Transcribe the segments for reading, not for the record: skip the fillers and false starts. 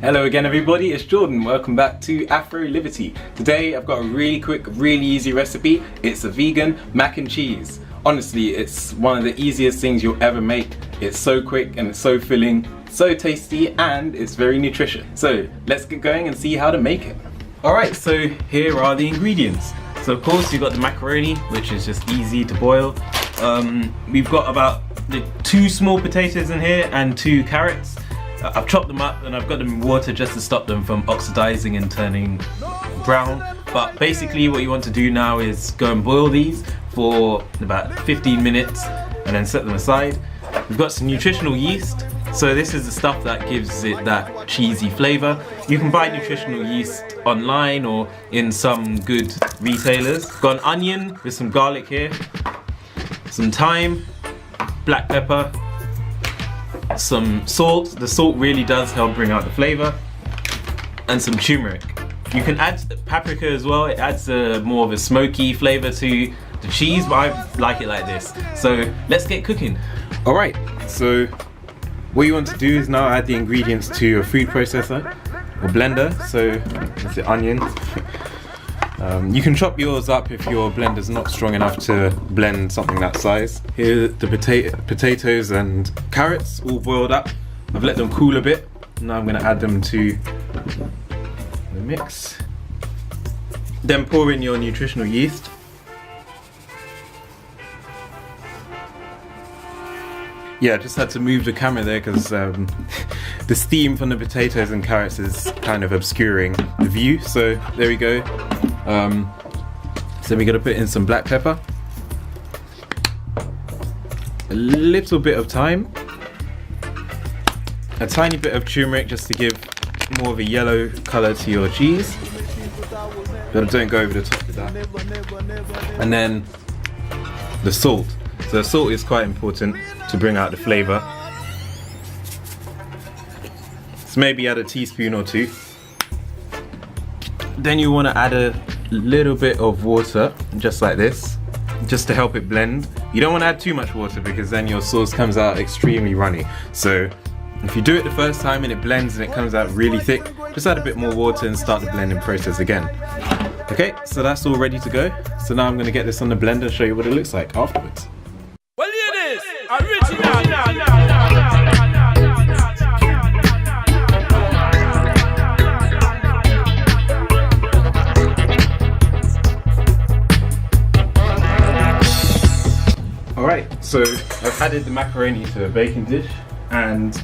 Hello again everybody, it's Jordan. Welcome back to AfroLivity. Today I've got a really quick, really easy recipe. It's a vegan mac and cheese. Honestly, it's one of the easiest things you'll ever make. It's so quick and it's so filling, so tasty, and it's very nutritious. So let's get going and see how to make it. Alright, so here are the ingredients. So of course you've got the macaroni, which is just easy to boil. We've got about 2 small potatoes in here and 2 carrots. I've chopped them up and I've got them in water just to stop them from oxidizing and turning brown. But basically what you want to do now is go and boil these for about 15 minutes and then set them aside. We've got some nutritional yeast. So this is the stuff that gives it that cheesy flavor. You can buy nutritional yeast online or in some good retailers. Got an onion with some garlic here, some thyme, black pepper, some salt. The salt really does help bring out the flavor, and some turmeric. You can add paprika as well. It adds more of a smoky flavor to the cheese, but I like it like this. So let's get cooking. Alright, so what you want to do is now add the ingredients to a food processor or blender. So that's the onions. You can chop yours up if your blender's not strong enough to blend something that size. Here are the potatoes and carrots all boiled up. I've let them cool a bit. Now I'm going to add them to the mix. Then pour in your nutritional yeast. Yeah, I just had to move the camera there because the steam from the potatoes and carrots is kind of obscuring the view. So there we go. So we're gonna put in some black pepper, a little bit of thyme, a tiny bit of turmeric just to give more of a yellow color to your cheese, but don't go over the top with that. And then the salt. So the salt is quite important to bring out the flavor. So maybe add a teaspoon or 2. Then you want to add a little bit of water, just like this, just to help it blend. You don't want to add too much water because then your sauce comes out extremely runny. So if you do it the first time and it blends and it comes out really thick, just add a bit more water and start the blending process again. Okay, so that's all ready to go. So now I'm going to get this on the blender and show you what it looks like afterwards. Well, it is original. Alright, so I've added the macaroni to a baking dish, and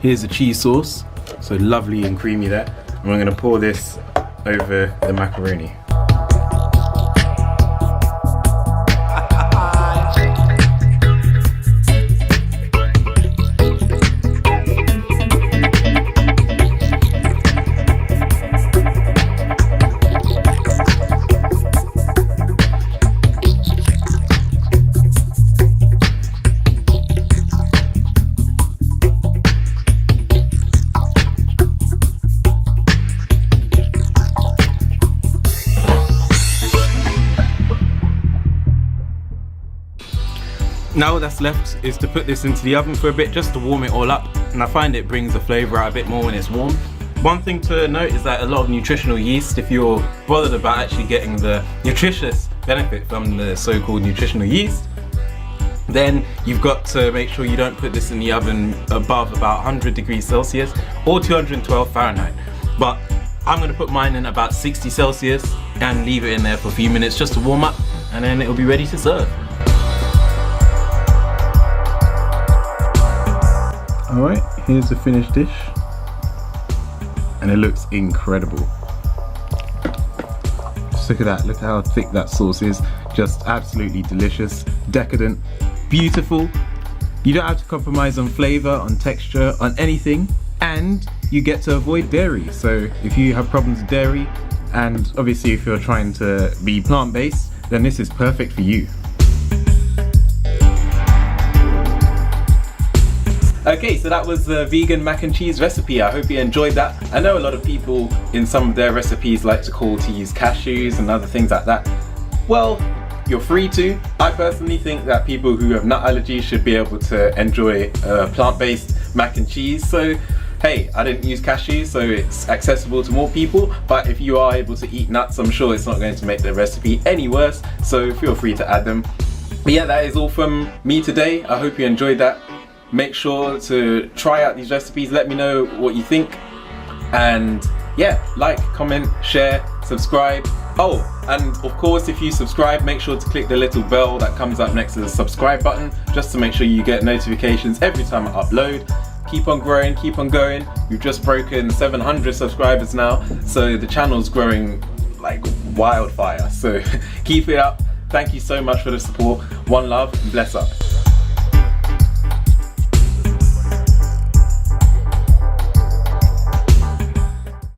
here's the cheese sauce. So lovely and creamy there. And I'm going to pour this over the macaroni. Now all that's left is to put this into the oven for a bit just to warm it all up, and I find it brings the flavour out a bit more when it's warm. One thing to note is that a lot of nutritional yeast, if you're bothered about actually getting the nutritious benefit from the so-called nutritional yeast, then you've got to make sure you don't put this in the oven above about 100 degrees Celsius or 212 Fahrenheit. But I'm going to put mine in about 60 Celsius and leave it in there for a few minutes just to warm up, and then it'll be ready to serve. Alright, here's the finished dish, and it looks incredible. Just look at that, look how thick that sauce is. Just absolutely delicious, decadent, beautiful. You don't have to compromise on flavour, on texture, on anything, and you get to avoid dairy. So if you have problems with dairy, and obviously if you're trying to be plant-based, then this is perfect for you. Okay, so that was the vegan mac and cheese recipe. I hope you enjoyed that. I know a lot of people in some of their recipes like to use cashews and other things like that. Well, you're free to. I personally think that people who have nut allergies should be able to enjoy plant-based mac and cheese. So hey, I didn't use cashews, so it's accessible to more people, but if you are able to eat nuts, I'm sure it's not going to make the recipe any worse, so feel free to add them. But yeah, that is all from me today. I hope you enjoyed that. Make sure to try out these recipes, let me know what you think, and yeah, like, comment, share, subscribe. Oh, and of course, if you subscribe, make sure to click the little bell that comes up next to the subscribe button, just to make sure you get notifications every time I upload. Keep on growing, keep on going. We've just broken 700 subscribers now, so the channel's growing like wildfire. So keep it up. Thank you so much for the support. One love, and bless up.